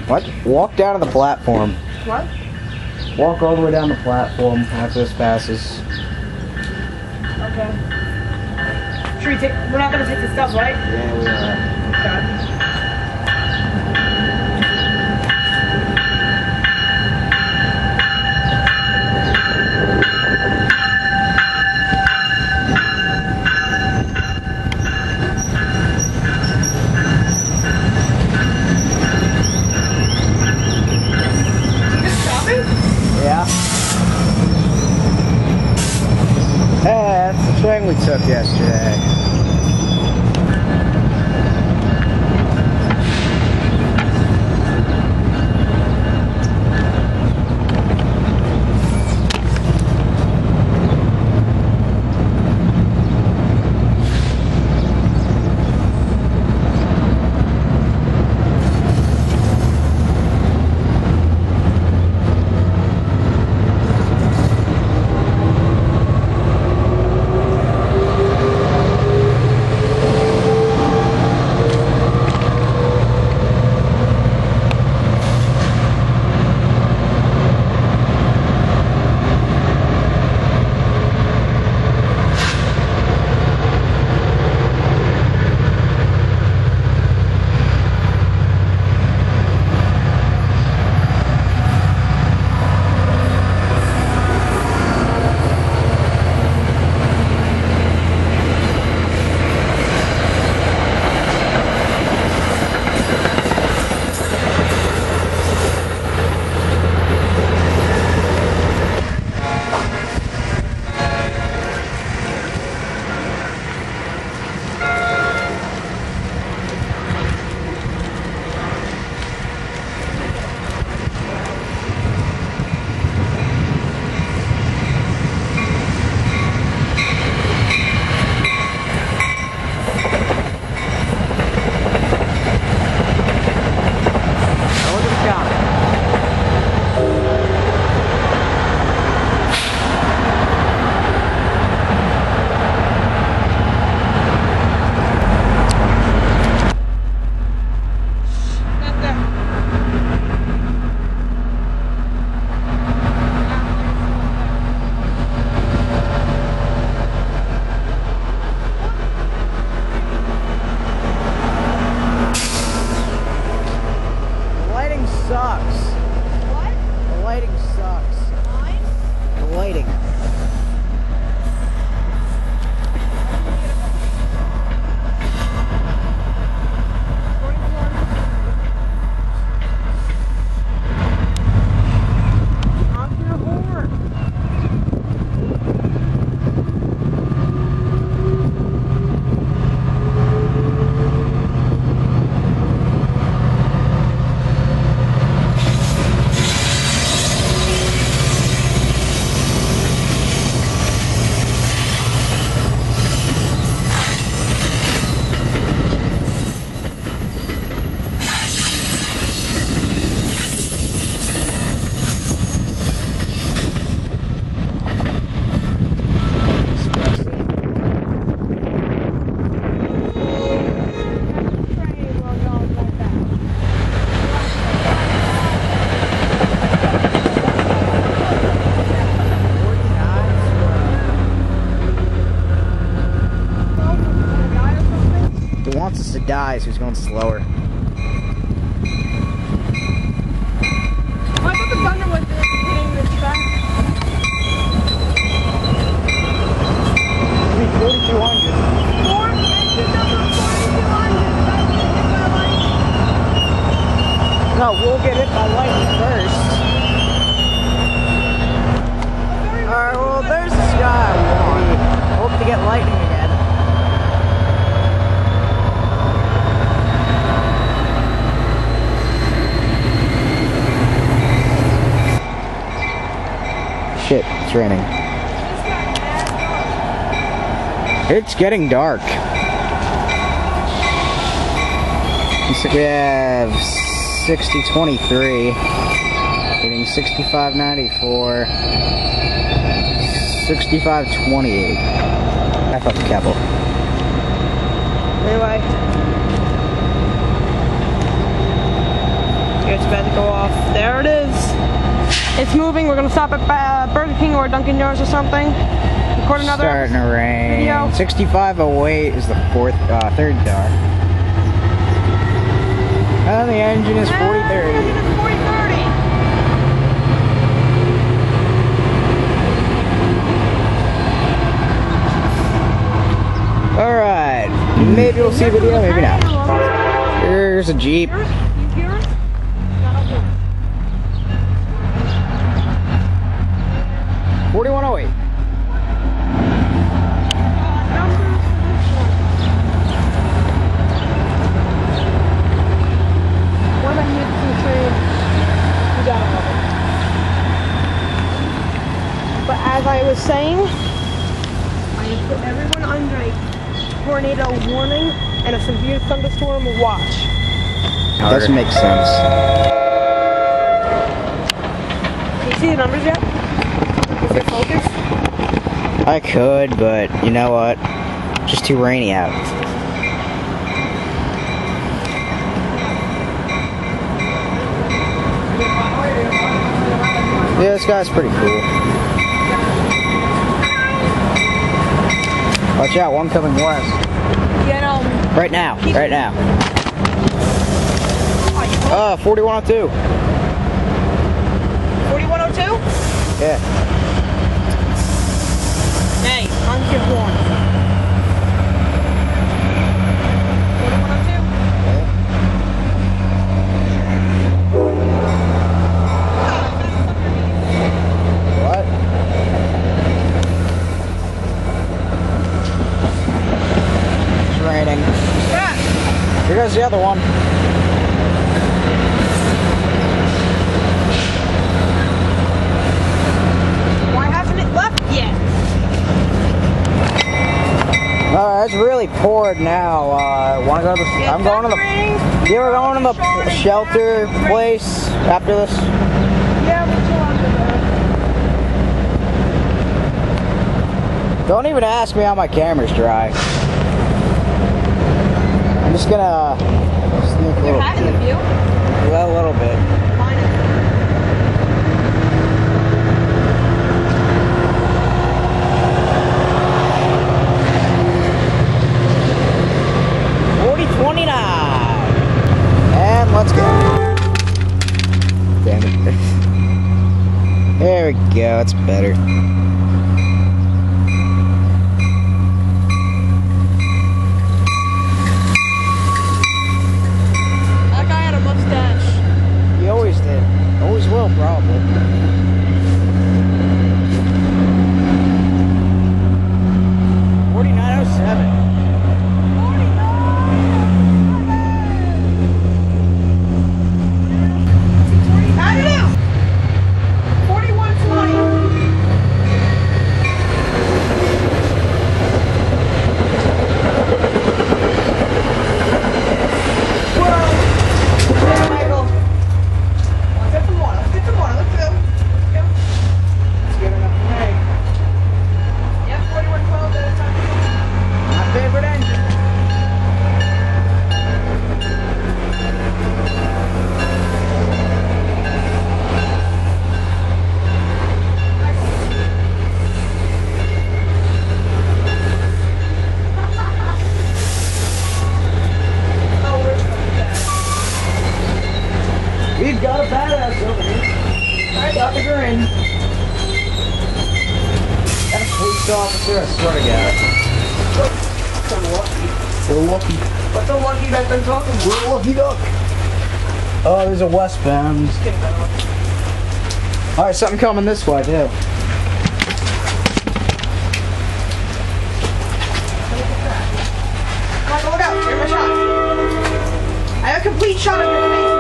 What? Walk down to the platform. What? Walk all the way down the platform after this passes. Okay. Should we take? We're not gonna take the stuff, right? Yeah, we are. Okay. Hey, that's the swing we took yesterday. Wants us to die, so he's going slower. I thought the thunder was hitting the track. 4,200. No, we'll get hit by lightning first. Alright, well, there's the sky I want. Hope to get lightning again. Shit, it's raining. It's getting dark. We have 6023, hitting 6594, 6528. I fucked the capo. Anyway. It's about to go off. There it is. It's moving. We're gonna stop at Burger King or Dunkin' Donuts or something. Record another Starting to rain. video. 6508 is the third car. And the engine is 4030. 4030. Alright. Maybe we'll see a video, maybe not. Here's a Jeep. You hear it? 4108. What about you from the train? You gotta love it. But as I was saying, I have put everyone under a tornado warning and a severe thunderstorm watch. Doesn't make sense. Can you see the numbers yet? Is it focus? I could, but you know what? It's just too rainy out. Yeah, this guy's pretty cool. Watch out, one coming west. Get Right now, right now. 4102. 4102? Yeah. Hey, unkick one. 4102? What? It's raining. Yeah. Here goes the other one. Why hasn't it left yet? It's really poured now. Want to go to the? I'm going to the. Yeah, we're going to the shelter place after this. Yeah, we'll chill under there. Don't even ask me how my camera's dry. I'm just gonna sneak a little. You're having a view? Well, a little bit. Mine is. 29. And let's go. Damn it. There we go, it's better. That guy had a mustache. He always did. Always will, probably. We've got a badass over here. I got the grin. That police officer, I swear to God. So lucky. So lucky. What's the lucky that they're talking about? We're lucky duck. Oh, there's a westbound. Alright, something coming this way, too. Michael, look out. Here's my shot. I have a complete shot of your face.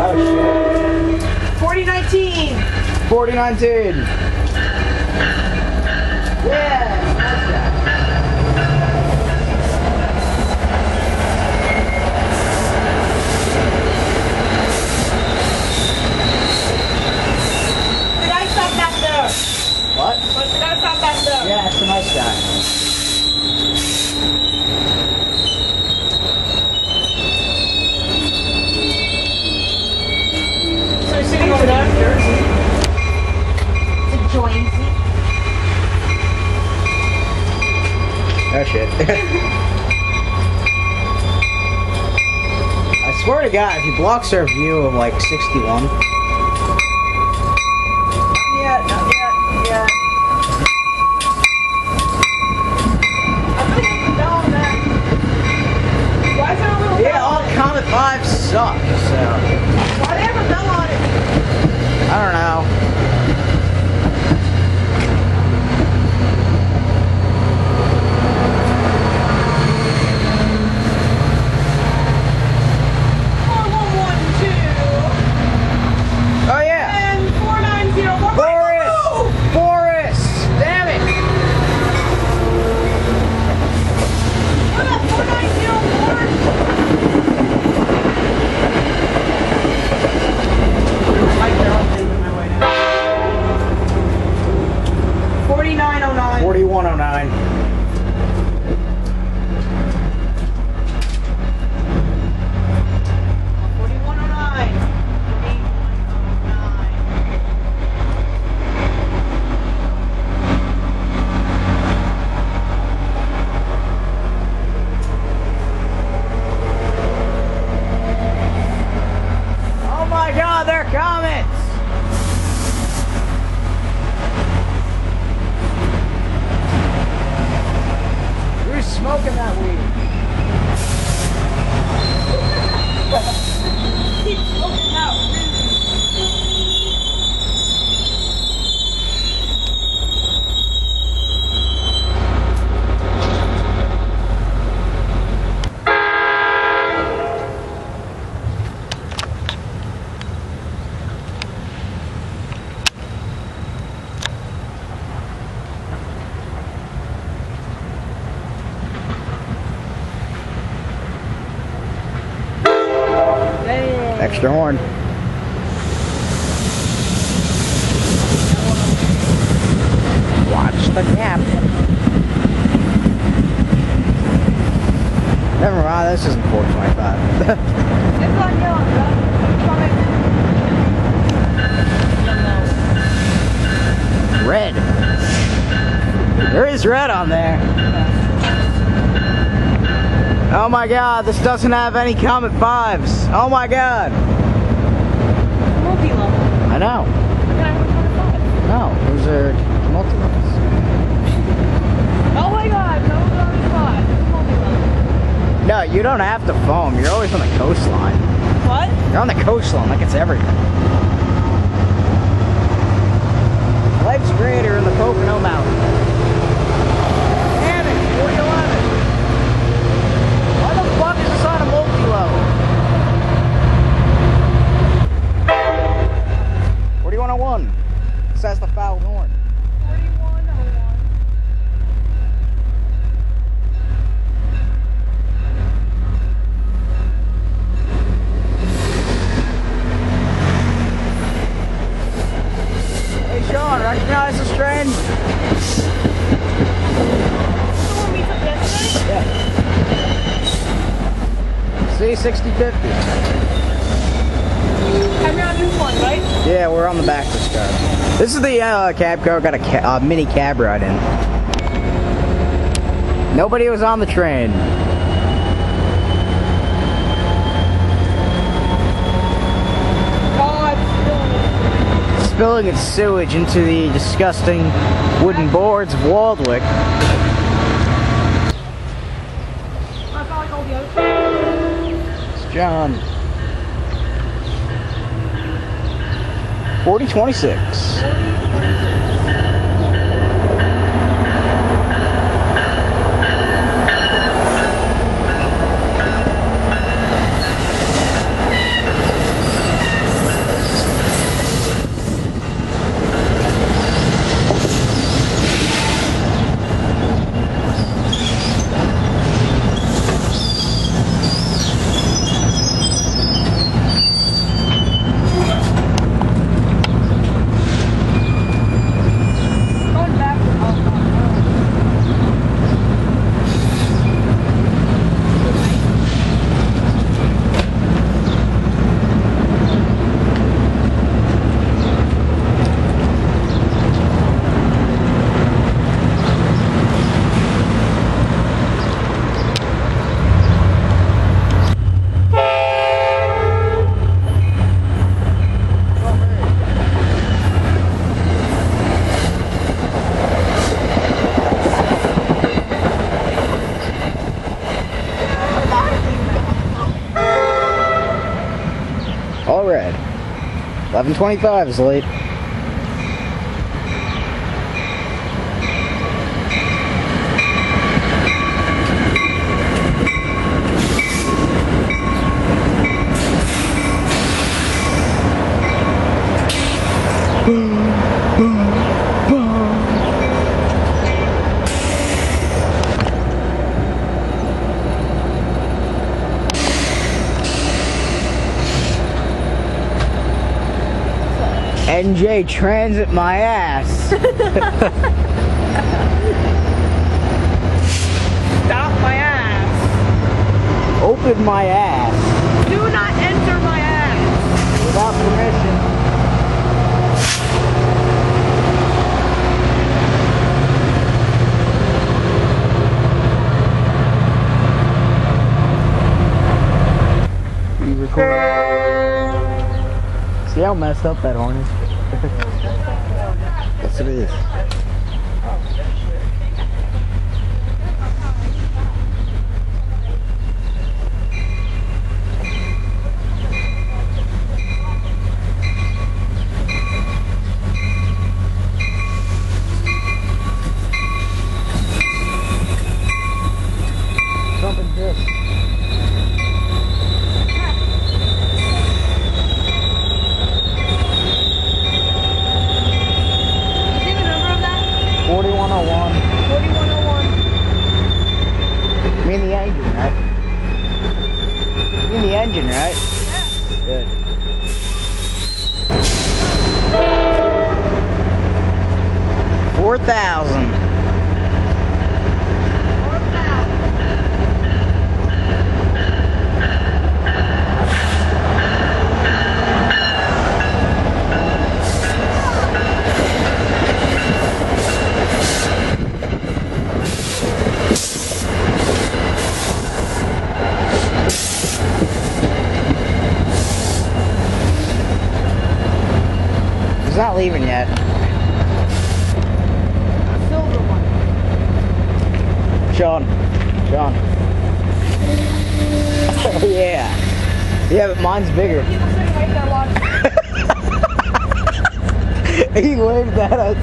Oh, shit. 4019. 4019. Yeah, nice guy. The guy stopped back there. What? The guy stopped back there. Yeah, it's a nice guy. bullshit. I swear to God, if he blocks our view of like 61. Not yet, not yet, not yet. I think we can tell him that. Why is there a little Yeah, bell all on it? Comet 5 suck, so. Why do they have a bell on it? I don't know. Oh yeah! And 4904. Boris! Damn it! What about 4904? 4909. 4109. 4109. Oh my God, they're comets! Who's smoking that weed? Keep smoking out. Extra horn. Watch the captain. Never mind, this isn't 425. It's on yellow, bro. Red. There is red on there. Oh my God, this doesn't have any Comet 5s. Oh my God. Multi-level. I know. Can I have a Comet 5? No, those are multi-levels. Oh my God, no, Comet 5. It's multi-level. No, you don't have to foam. You're always on the coastline. What? You're on the coastline like it's everything. Life's greater in the Pocono Mountains. Damn it, 4011. Why the fuck is this on a multi-level? 4101. This has the foul horn. 4101. Hey Sean, recognize this train? Someone meet up yesterday? Yeah. C6050. I'm on this one, right? Yeah, we're on the back of this car. This is the cab car. Got a mini cab ride in. Nobody was on the train. Oh, it's Spilling its sewage into the disgusting wooden boards of Waldwick. I felt like all the other trains. It's John. 4026. All red. 11:25 is late. NJ transit my ass. Stop my ass. Open my ass. Do not enter my ass. Without permission. You record. See how messed up that horn is? Yes, it is. Something this. You mean the engine, right? You mean the engine, right? Yeah. Good. $4,000. He's not leaving yet. Silver one. Sean. Oh yeah. Yeah, but mine's bigger. People sitting right there watching. He waved at us.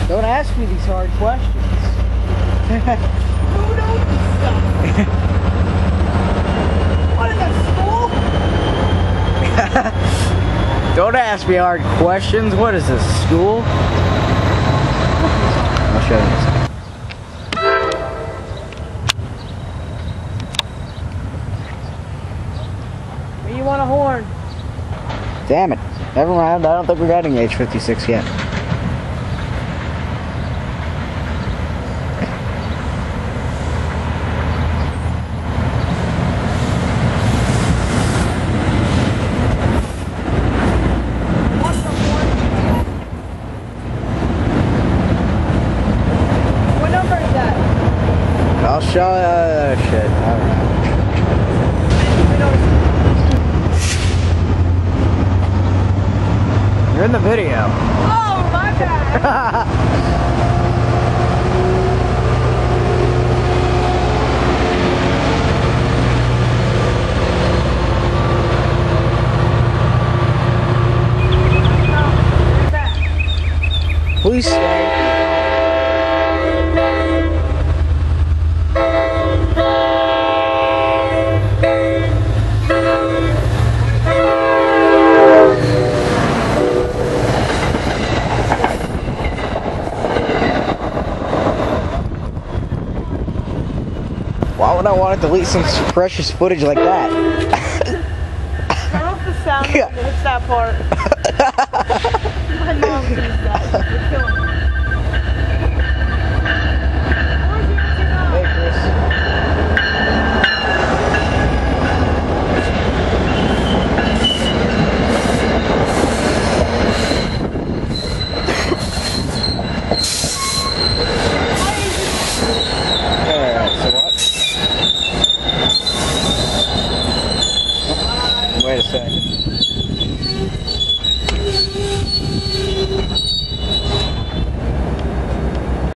Don't ask me these hard questions. Who knows this stuff? What is that, school? Don't ask me hard questions. What is this, school? I'll show you. You want a horn? Damn it. Never mind. I don't think we're getting H56 yet. What number is that? I'll show you. Shit. I don't know. You're in the video. Oh, my bad. don't want to delete some precious footage like that. Turn off the sound when it hits that part. My mom sees that. You're killing me. Hey, Chris. Alright, so what? Wait a second.